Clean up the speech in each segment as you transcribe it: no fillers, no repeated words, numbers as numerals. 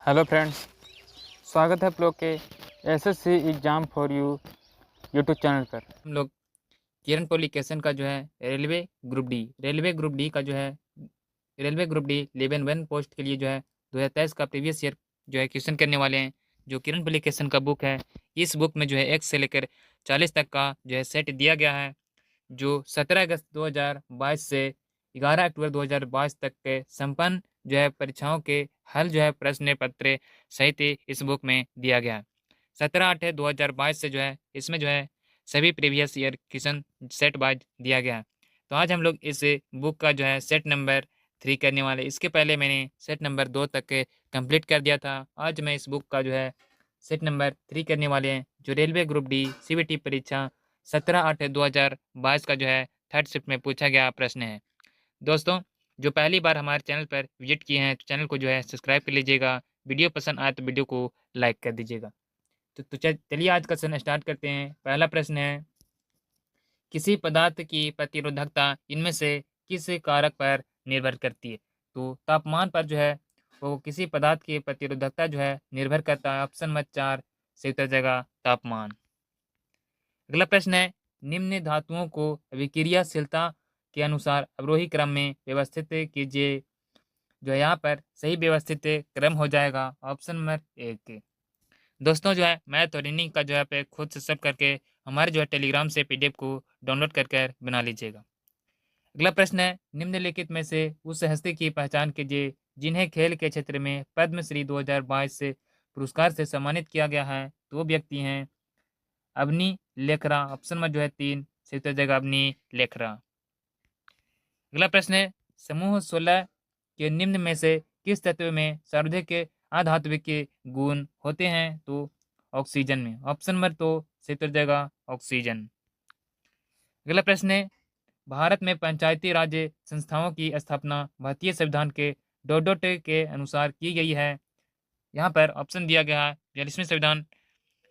Hello friends, स्वागत है आप लोग के SSC exam for you YouTube channel पर। हम लोग किरण पब्लिकेशन का जो है railway group D level 1 post के लिए जो है 2023 का प्रीवियस ईयर जो है क्वेश्चन करने वाले हैं। जो किरण पब्लिकेशन का बुक है, इस बुक में जो है 1 से लेकर 40 तक का जो है सेट दिया गया है, जो 17 अगस्त 2022 से 11 अक्टूबर 2022 तक के संपन्न जो है परीक्षाओं के हल जो है प्रश्न पत्र सहित इस बुक में दिया गया है। 17/8/2022 से जो है इसमें जो है सभी previous year question set wise दिया गया है। तो आज हम लोग इस बुक का जो है सेट नंबर 3 करने वाले। इसके पहले मैंने सेट नंबर 2 तक के कंप्लीट कर दिया था। आज मैं इस बुक का जो है सेट नंबर 3 करने वाले हैं, जो रेलवे ग्रुप डी सीबीटी परीक्षा 17/8/2022 का जो है थर्ड शिफ्ट में पूछा गया प्रश्न है। दोस्तों, जो पहली बार हमारे चैनल पर विजिट किए हैं तो चैनल को जो है सब्सक्राइब कर लीजिएगा। वीडियो पसंद आए तो वीडियो को लाइक कर दीजिएगा। तो चलिए आज का सेशन स्टार्ट करते हैं। पहला प्रश्न है, किसी पदार्थ की प्रतिरोधकता इनमें से किस कारक पर निर्भर करती है? तो तापमान पर जो है वो किसी पदार्थ की प्रतिरोधकता जो है निर्भर करता है। ऑप्शन नंबर 4 से उत्तर जाएगा तापमान। अगला प्रश्न है, निम्न धातुओं को अभिक्रियाशीलता के अनुसार अवरोही क्रम में व्यवस्थित कीजिए। जो है यहाँ पर सही व्यवस्थित क्रम हो जाएगा ऑप्शन नंबर 1। दोस्तों, जो है मैथ और रीजनिंग का जो है पे खुद से सब करके हमारे जो है टेलीग्राम से पीडीएफ को डाउनलोड कर बना लीजिएगा। अगला प्रश्न है, निम्नलिखित में से उस हस्ती की पहचान कीजिए जिन्हें खेल के क्षेत्र में पद्मश्री 2022 से पुरस्कार से सम्मानित किया गया है। तो वो व्यक्ति हैं अवनी लेखरा। ऑप्शन में जो है 3 से उत्तर जाएगा अवनी लेखरा। अगला प्रश्न है, समूह 16 के निम्न में से किस तत्व में सर्वाधिक अधात्विक गुण होते हैं? तो ऑक्सीजन में। ऑप्शन नंबर 2 से उत्तर जाएगा ऑक्सीजन। अगला प्रश्न है, भारत में पंचायती राज संस्थाओं की स्थापना भारतीय संविधान के डॉट के अनुसार की गई है। यहाँ पर ऑप्शन दिया गया है 42वें संविधान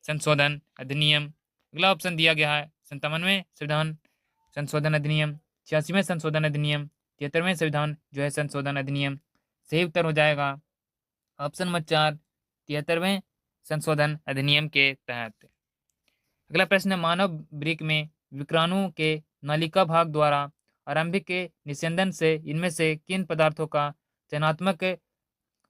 संशोधन अधिनियम। अगला ऑप्शन दिया गया है 97वें संविधान संशोधन अधिनियम, 86वें संशोधन अधिनियम, 73वें संविधान जो है संशोधन अधिनियम। सही उत्तर हो जाएगा ऑप्शन नंबर 4 73वें संशोधन अधिनियम के तहत। अगला प्रश्न, मानव वृक्क में विक्राणुओं के नलिका भाग द्वारा आरंभिक निस्यंदन से इनमें से किन पदार्थों का चयनात्मक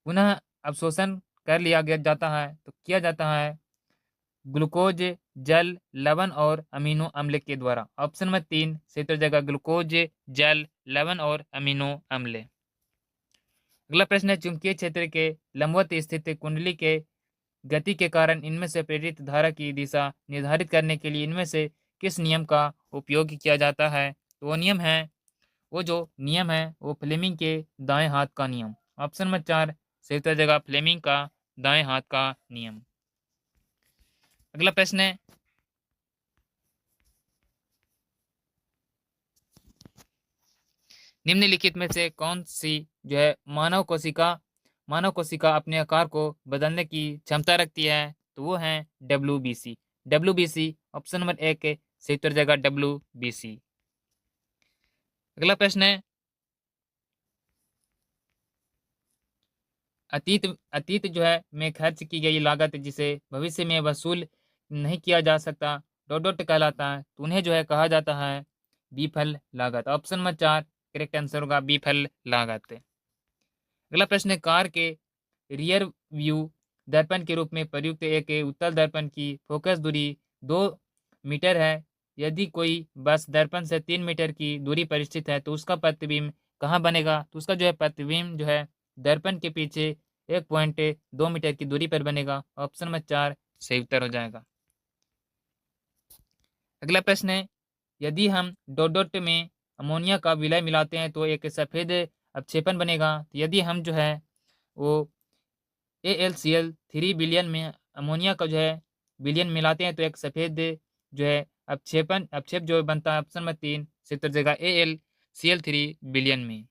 पुनः अवशोषण कर लिया गया जाता है? तो किया जाता है ग्लूकोज, जल, लवण और अमीनो अम्ल के द्वारा। ऑप्शन नंबर 3 से उत्तर जाएगा ग्लूकोज, जल, लवण और अमीनो अम्ल। अगला प्रश्न है, चुंबकीय क्षेत्र के लंबवत स्थित कुंडली के गति के कारण इनमें से प्रेरित धारा की दिशा निर्धारित करने के लिए इनमें से किस नियम का उपयोग किया जाता है? तो वो नियम है वो फ्लेमिंग के दाएं हाथ का नियम। ऑप्शन नंबर 4 से उत्तर जाएगा फ्लेमिंग का दाएं हाथ का नियम। अगला प्रश्न है, निम्नलिखित में से कौन सी जो है मानव कोशिका अपने आकार को बदलने की क्षमता रखती है? तो वो है W B C. Option number 1 से उत्तर जाएगा डब्ल्यू बी सी। अगला प्रश्न है, अतीत जो है में खर्च की गई लागत जिसे भविष्य में वसूल नहीं किया जा सकता डॉट कहलाता है। तो उन्हें जो है कहा जाता है विफल लागत। ऑप्शन नंबर 4 करेक्ट आंसर होगा विफल लागत। अगला प्रश्न है, कार के रियर व्यू दर्पण के रूप में प्रयुक्त एक उत्तल दर्पण की फोकस दूरी 2 मीटर है। यदि कोई बस दर्पण से 3 मीटर की दूरी पर स्थित है तो उसका प्रतिबिंब कहाँ बनेगा? तो उसका जो है प्रतिबिंब जो है दर्पण के पीछे 1.2 मीटर की दूरी पर बनेगा। ऑप्शन नंबर 4 सही उत्तर हो जाएगा। अगला प्रश्न है, यदि हम डॉट में अमोनिया का विलय मिलाते हैं तो एक सफेद अवक्षेपण बनेगा। तो यदि हम जो है वो AlCl3 विलयन में अमोनिया का जो है विलयन मिलाते हैं तो एक सफेद जो है अवक्षेप जो बनता है। ऑप्शन नंबर 3 से उत्तर जाएगा AlCl3 विलयन में।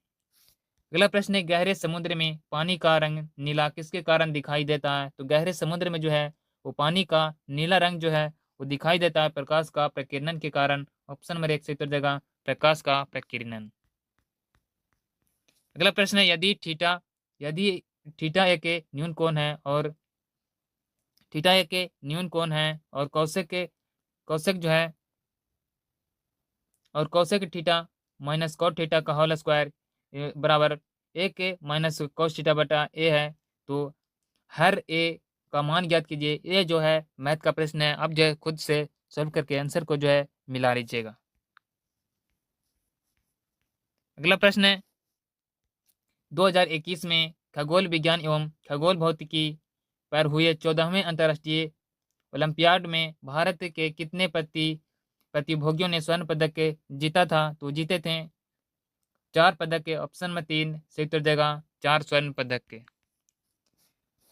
अगला प्रश्न है, गहरे समुद्र में पानी का रंग नीला किसके कारण दिखाई देता है? तो गहरे समुद्र में जो है वो पानी का नीला रंग जो है वो दिखाई देता है प्रकाश का प्रकीर्णन के कारण। ऑप्शन नंबर 1 से उत्तर जाएगा प्रकाश का प्रकीर्णन। अगला प्रश्न है, यदि थीटा एक न्यून कोण है और थीटा एक न्यून कोण है और कौशिक जो है और cosec theta minus cot theta का होल स्क्वायर बराबर ए के माइनस कॉस थीटा बटा ए है। तो हर ए का मान ज्ञात कीजिए। ये जो है मैथ का प्रश्न है, अब जो है खुद से सॉल्व करके आंसर को जो है मिला लीजिएगा। अगला प्रश्न है 2021 में खगोल विज्ञान एवं खगोल भौतिकी पर हुए 14वें अंतर्राष्ट्रीय ओलंपियाड में भारत के कितने प्रतिभोगियों ने स्वर्ण पदक जीता था? तो जीते थे 4 पदक के। ऑप्शन में 3 से उत्तर देगा 4 स्वर्ण पदक के।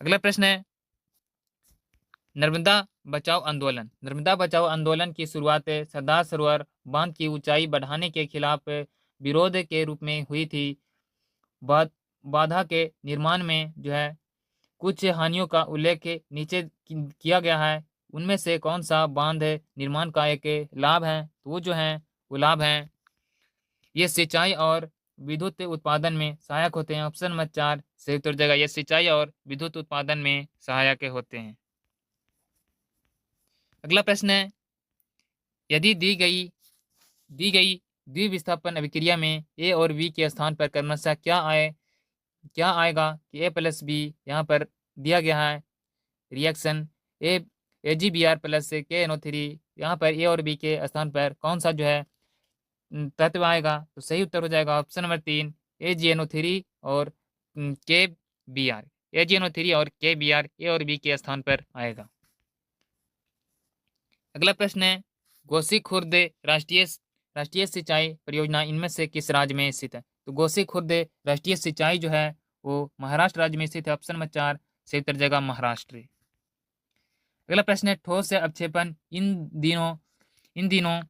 अगला प्रश्न है नर्मदा बचाओ आंदोलन की शुरुआत सरदार सरोवर बांध की ऊंचाई बढ़ाने के खिलाफ विरोध के रूप में हुई थी। बाधा के निर्माण में जो है कुछ हानियों का उल्लेख नीचे किया गया है। उनमें से कौन सा बांध निर्माण का एक लाभ है? तो वो जो है वो लाभ है ये सिंचाई और विद्युत उत्पादन में सहायक होते हैं। ऑप्शन नंबर 4 सही उत्तर देगा ये सिंचाई और विद्युत उत्पादन में सहायक होते हैं। अगला प्रश्न है यदि दी गई द्विविस्थापन अभिक्रिया में ए और बी के स्थान पर क्रमशः क्या आएगा कि ए प्लस बी यहाँ पर दिया गया है रिएक्शन ए AgBr प्लस KNO3 यहाँ पर ए और बी के स्थान पर कौन सा जो है तत्व आएगा? तो सही उत्तर हो जाएगा ऑप्शन नंबर 3 AgNO3 और KBr। AgNO3 और KBr ए और बी के स्थान पर आएगा। अगला प्रश्न है गोसी खुर्द राष्ट्रीय सिंचाई परियोजना इनमें से किस राज्य में स्थित है? तो गोसी खुर्द राष्ट्रीय सिंचाई जो है वो महाराष्ट्र राज्य में स्थित है। ऑप्शन नंबर 4 सही उत्तर जाएगा महाराष्ट्र। अगला प्रश्न है ठोस से अवक्षेपण इन दिनों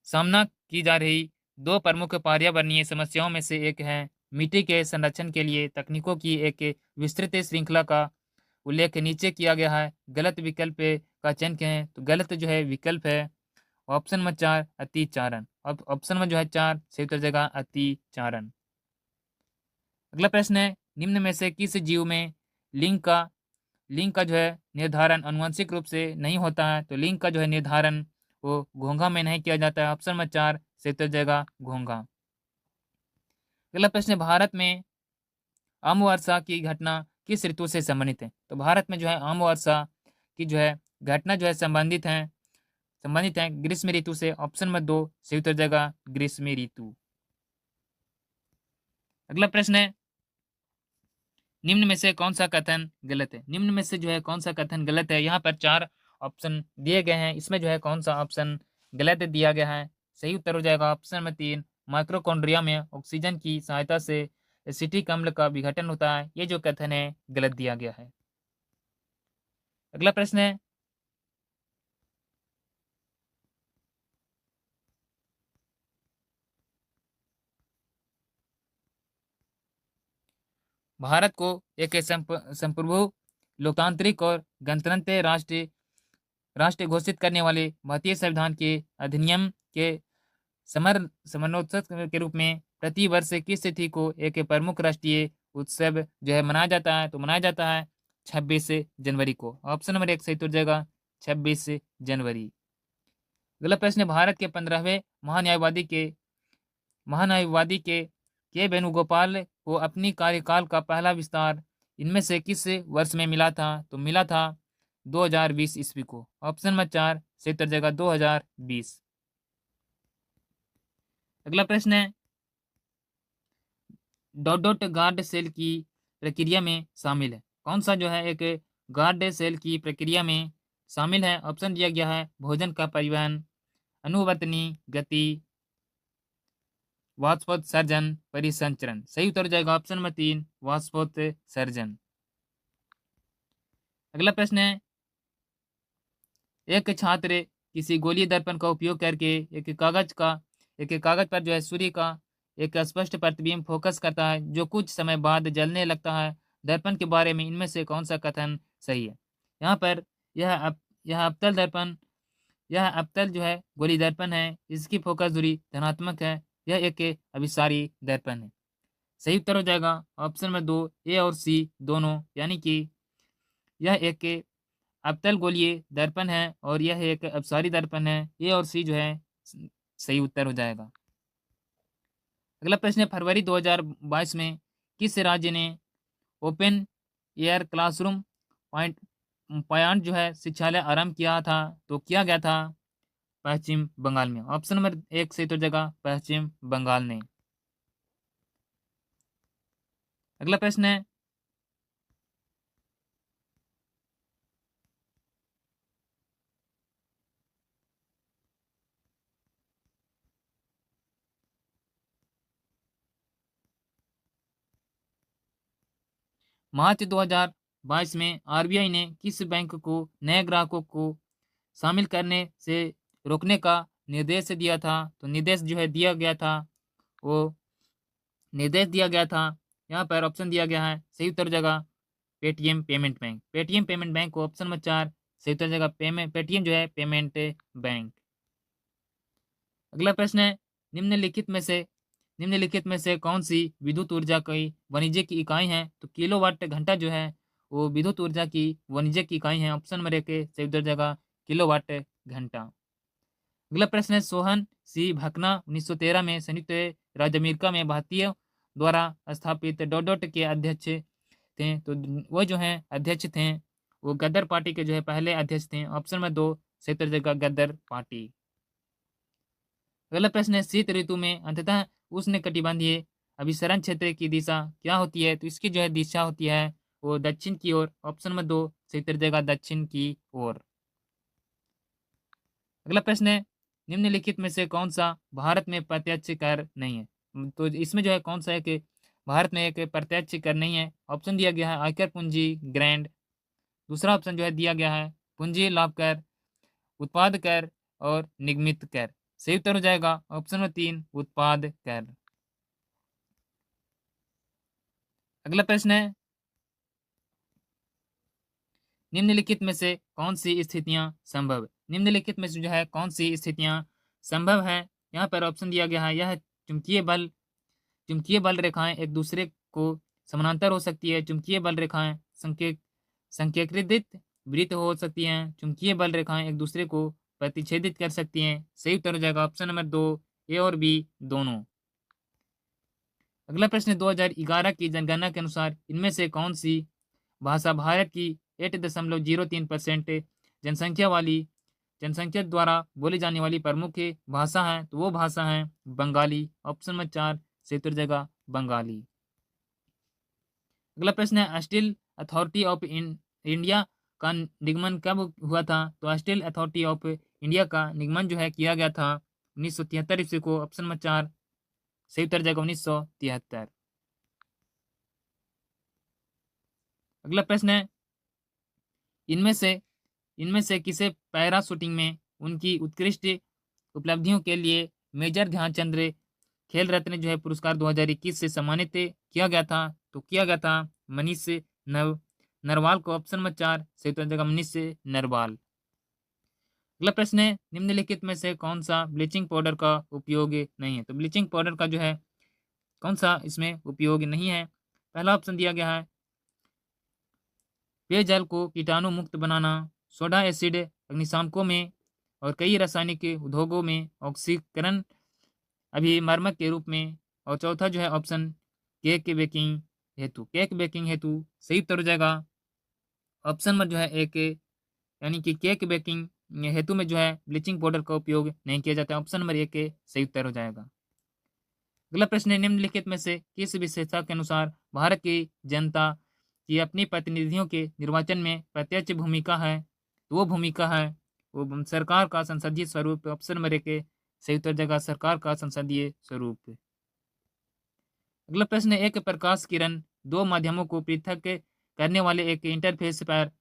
सामना की जा रही 2 प्रमुख पर्यावरणीय समस्याओं में से एक है। मिट्टी के संरक्षण के लिए तकनीकों की एक विस्तृत श्रृंखला का उल्लेख नीचे किया गया है। गलत विकल्प का चयन करें। तो गलत जो है विकल्प है ऑप्शन नंबर 4 अतिचारण। अब ऑप्शन में जो है 4 सही उत्तर जाएगा अतिचारण। अगला प्रश्न है निम्न में से किस जीव में लिंग का जो है निर्धारण आनुवंशिक रूप से नहीं होता है? तो लिंग का जो है निर्धारण वो घोंघा में नहीं किया जाता है। ऑप्शन नंबर 4 सही उत्तर जाएगा घोंघा। अगला प्रश्न है भारत में आम वर्षा की घटना किस ऋतु से संबंधित है? तो भारत में जो है आम वर्षा की जो है घटना जो है संबंधित है ग्रीष्म ऋतु से। ऑप्शन नंबर 2 सही उत्तर जाएगा ग्रीष्म ऋतु। अगला प्रश्न है निम्न में से कौन सा कथन गलत है? निम्न में से जो है कौन सा कथन गलत है? यहाँ पर 4 ऑप्शन दिए गए हैं, इसमें जो है कौन सा ऑप्शन गलत दिया गया है? सही उत्तर हो जाएगा ऑप्शन नंबर 3 माइक्रोकॉन्ड्रिया में ऑक्सीजन की सहायता से एसिटिक अम्ल का विघटन होता है। ये जो कथन है गलत दिया गया है। अगला प्रश्न है भारत को एक संप्रभु लोकतांत्रिक और गणतंत्र राष्ट्र घोषित करने वाले भारतीय संविधान के अधिनियम के समन्वयक के रूप में प्रति वर्ष किस तिथि को एक प्रमुख राष्ट्रीय उत्सव जो है मनाया जाता है? तो मनाया जाता है 26 जनवरी को। ऑप्शन नंबर 1 सही उत्तर जाएगा 26 जनवरी। अगला प्रश्न है भारत के 15वें महान्यायवादी के वेणुगोपाल को अपनी कार्यकाल का पहला विस्तार इनमें से किस वर्ष में मिला था? तो मिला था 2020 ईस्वी को। ऑप्शन नंबर 4 सही उत्तर जाएगा 2020। अगला प्रश्न है डॉट गार्ड सेल की प्रक्रिया में शामिल है। कौन सा जो है एक गार्ड सेल की प्रक्रिया में शामिल है? ऑप्शन दिया गया है भोजन का परिवहन, अनुवर्तनी गति, वाष्पोत्सर्जन, परिसंचरण। सही उत्तर जाएगा ऑप्शन नंबर 3 वाष्पोत्सर्जन। अगला प्रश्न है एक छात्र किसी गोलीय दर्पण का उपयोग करके एक कागज पर जो है सूर्य का एक स्पष्ट प्रतिबिंब फोकस करता है जो कुछ समय बाद जलने लगता है। दर्पण के बारे में इनमें से कौन सा कथन सही है? यहाँ पर यह अवतल जो है गोली दर्पण है, इसकी फोकस दूरी धनात्मक है, यह एक अभिसारी दर्पण है। सही उत्तर हो जाएगा ऑप्शन नंबर 2 ए और सी दोनों, यानी कि यह एक अवतल गोलीय दर्पण है और यह एक अपसारी दर्पण है। ए और सी जो है सही उत्तर हो जाएगा। अगला प्रश्न है फरवरी 2022 में किस राज्य ने open air classroom point point जो है शिक्षालय आरंभ किया था? तो किया गया था पश्चिम बंगाल में। ऑप्शन नंबर 1 सही तो जगह पश्चिम बंगाल ने। अगला प्रश्न है मार्च 2022 में आरबीआई ने किस बैंक को नए ग्राहकों को शामिल करने से रोकने का निर्देश दिया था? तो निर्देश जो है दिया गया था, वो निर्देश दिया गया था, यहाँ पर ऑप्शन दिया गया है सही उत्तर जगह Paytm payment bank. Paytm payment bank को ऑप्शन नंबर 4 सही उत्तर जगह पेटीएम जो है पेमेंट बैंक। अगला प्रश्न है निम्नलिखित में से कौन सी विद्युत ऊर्जा की वाणिज्यिक इकाई है? तो किलोवाट घंटा जो है वो विद्युत ऊर्जा की वाणिज्यिक इकाई है। ऑप्शन नंबर 1 सही उत्तर जगह किलोवाट घंटा। अगला प्रश्न है सोहन सी भकना 1913 में संयुक्त राज्य अमेरिका में भारतीय द्वारा स्थापित डॉट डॉट के अध्यक्ष थे। तो वो जो है अध्यक्ष थे वो गदर पार्टी के जो है पहले अध्यक्ष थे। ऑप्शन नंबर 2 सही उत्तर जगह गदर पार्टी। अगला प्रश्न है शीत ऋतु में अंततः उष्ण कटिबंधीय अभिसरण क्षेत्र की दिशा क्या होती है? तो इसकी जो है दिशा होती है वो दक्षिण की ओर। ऑप्शन नंबर 2 सही उत्तर जगह दक्षिण की ओर। अगला प्रश्न है निम्नलिखित में से कौन सा भारत में प्रत्यक्ष कर नहीं है? तो इसमें जो है कौन सा है कि भारत में एक प्रत्यक्ष कर नहीं है? ऑप्शन दिया गया है आयकर पूंजी ग्रैंड, दूसरा ऑप्शन जो है दिया गया है पूंजी लाभ कर, उत्पाद कर और निगमित कर। सही उत्तर हो जाएगा ऑप्शन नंबर 3 उत्पाद कर। अगला प्रश्न है निम्नलिखित में से कौन सी स्थितियां संभव? निम्नलिखित में से जो है कौन सी स्थितियां संभव है? यहाँ पर ऑप्शन दिया गया है यह चुंबकीय बल रेखाएं एक दूसरे को समानांतर हो सकती है, चुंबकीय बल रेखाएं संकेंद्रित वृत्त हो सकती हैं, चुंबकीय बल रेखाएं एक दूसरे को प्रतिच्छेदित कर सकती हैं। सही उत्तर हो जाएगा ऑप्शन नंबर 2 ए और बी दोनों। अगला प्रश्न 2011 की जनगणना के अनुसार इनमें से कौन सी भाषा भारत की 8.03% जनसंख्या वाली जनसंख्या द्वारा बोली जाने वाली प्रमुख भाषा है? तो वो भाषा है बंगाली। ऑप्शन नंबर 4 सही उत्तर जगह बंगाली। अगला प्रश्न है स्टील अथॉरिटी ऑफ इंडिया का निगमन कब हुआ था? तो स्टील अथॉरिटी ऑफ इंडिया का निगमन जो है किया गया था 1973 ईस्वी को। ऑप्शन नंबर 4 सही उत्तर जाएगा 1973। अगला प्रश्न है इनमें से इनमें से किसे पैरा शूटिंग में उनकी उत्कृष्ट उपलब्धियों के लिए मेजर ध्यानचंद खेल रत्न जो है पुरस्कार 2021 से सम्मानित किया गया था? तो किया गया था मनीष नव नरवाल को। ऑप्शन नंबर 4 सही उत्तर जगह मनीष नरवाल। अगला प्रश्न है निम्नलिखित में से कौन सा ब्लीचिंग पाउडर का उपयोग नहीं है? तो ब्लीचिंग पाउडर का जो है कौन सा इसमें उपयोग नहीं है? पहला ऑप्शन दिया गया है पेयजल को कीटाणु मुक्त बनाना, सोडा एसिड अग्निशामकों में और कई रासायनिक उद्योगों में ऑक्सीकरण अभिमार्मक के रूप में, और चौथा जो है ऑप्शन केक बेकिंग हेतु। सही उत्तर हो जाएगा ऑप्शन में जो है एक, यानी कि केक बेकिंग हेतु में जो है ब्लीचिंग पाउडर का उपयोग नहीं किया जाता है। ऑप्शन नंबर 1 सही उत्तर हो जाएगा। अगला प्रश्न है निम्नलिखित में से किस विशेषता के अनुसार भारत की जनता की अपने प्रतिनिधियों के निर्वाचन में प्रत्यक्ष भूमिका है? तो वो भूमिका है वो सरकार का संसदीय स्वरूप। ऑप्शन नंबर 1 सही उत्तर जगह सरकार का संसदीय स्वरूप। अगला प्रश्न है एक प्रकाश किरण दो माध्यमों को पृथक करने वाले एक इंटरफेस पर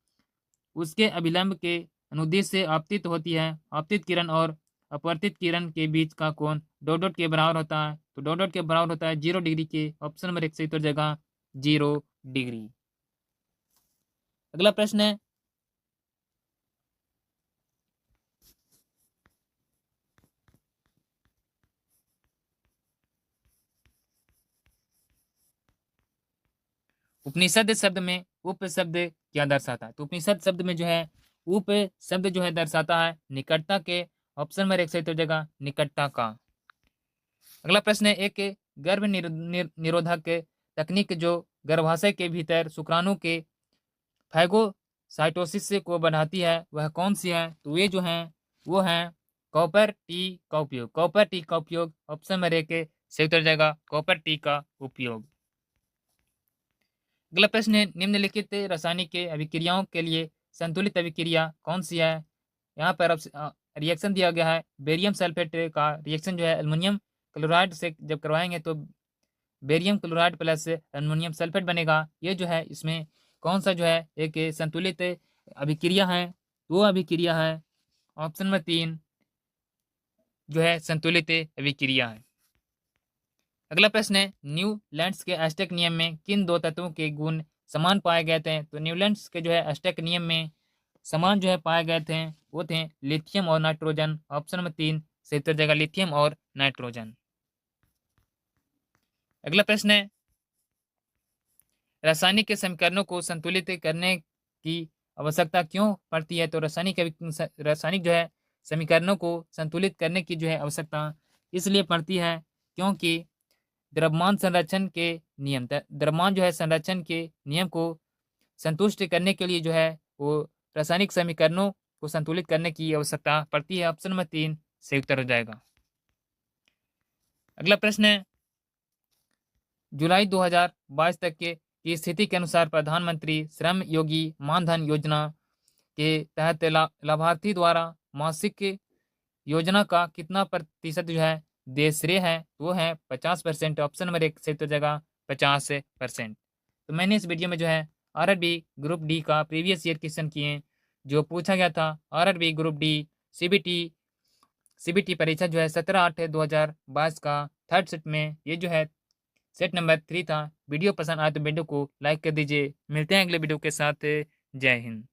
उसके अभिलंब के अनुदिश से आपतित होती है। आपतित किरण और अपवर्तित किरण के बीच का कोण डॉट डॉट के बराबर होता है। तो डॉट डॉट के बराबर होता है 0 डिग्री के। ऑप्शन नंबर 1 सही उत्तर जगह 0 डिग्री। अगला प्रश्न है उपनिषद शब्द में उप शब्द क्या दर्शाता है? तो उपनिषद शब्द में जो है उप शब्द जो है दर्शाता है निकटता के। ऑप्शन नंबर 1 सही तो जगह निकटता का। अगला प्रश्न है, एक गर्भ निरोधक तकनीक जो गर्भाशय के भीतर शुक्राणु के फाइगोसाइटोसिस को बढ़ाती है वह कौन सी है? तो ये जो है वो है कॉपर टी का उपयोग। कॉपर टी का उपयोग ऑप्शन नंबर 1 सही उत्तर जाएगा कॉपर टी का उपयोग। अगला प्रश्न है, निम्नलिखित रासायनिक अभिक्रियाओं के लिए संतुलित अभिक्रिया कौन सी है? यहाँ पर रिएक्शन दिया गया है बेरियम सल्फेट का रिएक्शन जो है एल्युमिनियम क्लोराइड से जब करवाएंगे तो barium chloride plus aluminium sulphate बनेगा। ये जो है इसमें कौन सा जो है एक संतुलित अभिक्रिया है? वो अभिक्रिया है ऑप्शन नंबर 3 जो है संतुलित अभिक्रिया है। अगला प्रश्न है, न्यूलैंड्स के अष्टक नियम में किन दो तत्वों के गुण समान पाए गए थे? तो न्यूलैंड्स के जो है अष्टक नियम में समान जो है पाए गए थे वो थे लिथियम और नाइट्रोजन। ऑप्शन नंबर 3 सही उत्तर जाएगा लिथियम और नाइट्रोजन। अगला प्रश्न है, रासायनिक के समीकरणों को संतुलित करने की आवश्यकता क्यों पड़ती है? तो रासायनिक जो है समीकरणों को संतुलित करने की जो है आवश्यकता इसलिए पड़ती है क्योंकि द्रव्यमान संरक्षण के नियम द्रव्यमान जो है संरक्षण के नियम को संतुष्ट करने के लिए जो है वो रासायनिक समीकरणों को संतुलित करने की आवश्यकता पड़ती है। ऑप्शन नंबर 3 सही उत्तर हो जाएगा। अगला प्रश्न है, जुलाई 2022 तक की स्थिति के अनुसार प्रधानमंत्री श्रम योगी मानधन योजना के तहत लाभार्थी द्वारा मासिक योजना का कितना प्रतिशत जो है देयश्रेय है? वो है 50%। ऑप्शन नंबर 1 सही तो जगह 50%। तो मैंने इस वीडियो में जो है आरआरबी ग्रुप डी का प्रीवियस ईयर क्वेश्चन किए जो पूछा गया था। आरआरबी ग्रुप डी सीबीटी परीक्षा जो है 17/8/2022 का थर्ड सेट में ये जो है सेट नंबर 3 था। वीडियो पसंद आए तो वीडियो को लाइक कर दीजिए। मिलते हैं अगले वीडियो के साथ। जय हिंद।